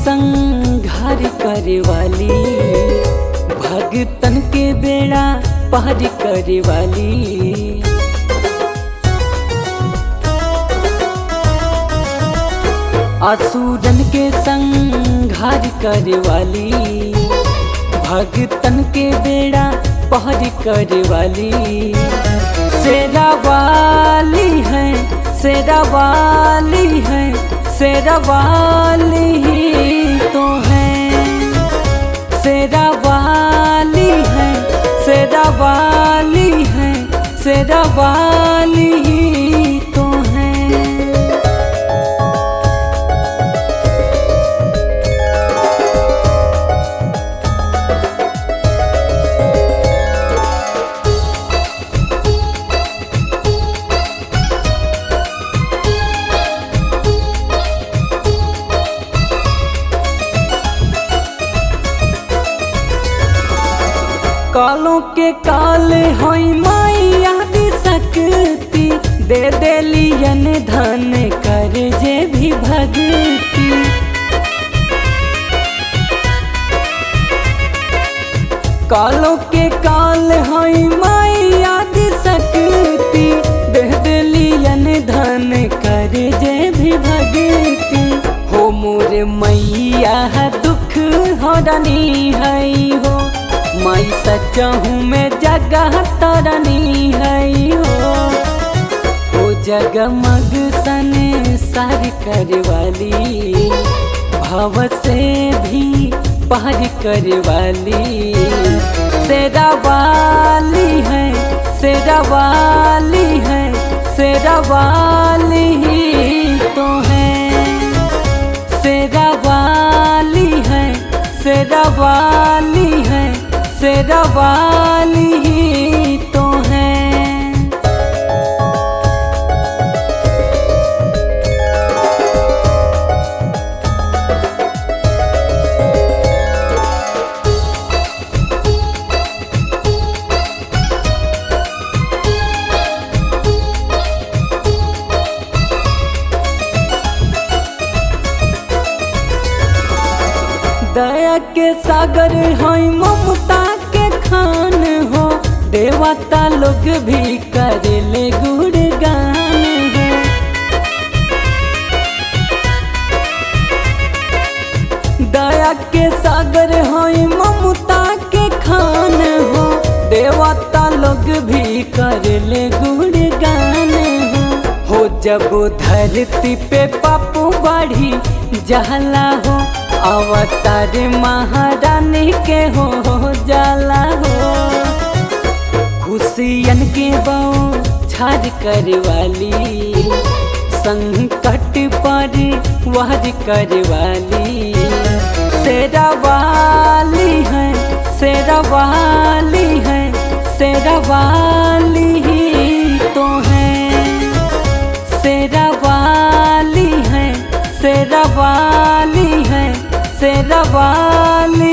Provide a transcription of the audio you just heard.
संघार करे वाली, भगतन के बेड़ा पार करे वाली। असुरन के संघार करे वाली, भगतन के बेड़ा पार करे वाली। शेरा वाली है, शेरा वाली है, शेरा वाली ही तो है। शेरा वाली है, शेरा वाली है, शेरा वाली ही तो है। कालों के काले होई माई आदि शक्ति, दे देलियन धन कर जे भी भक्ति। कालों के काल होई माई आदि शक्ति, दे देलियन धन कर जे भी भक्ति। हो मोर मैया दुख हरनी है हो, माई सच्चाहूँ मैं जगह तरनी है हो जगमग सने सार करे वाली, भाव से भी पार करे वाली। शेरा वाली है, शेरा वाली है, शेरा वाली ही तो है। शेरा वाली है, शेरा वाली है, शेरा वाली ही तो है। दया के सागर होई ममता के खान हो, देवता लोग भी करेले गुणगान हो। दया के सागर होई ममता के खान हो, देवता लोग भी करेले गुणगान हो। जब धरती पे पापू बढ़ी जहला हो, अवतार महारानी के हो जाला हो। खुशियन के बाँव छाड़ करे वाली, संकट पर वार करे वाली। शेरा वाली है, शेरा वाली है, शेरा वाली ही तो है। शेरा वाली है, शेरा वाली है, शेरा वाली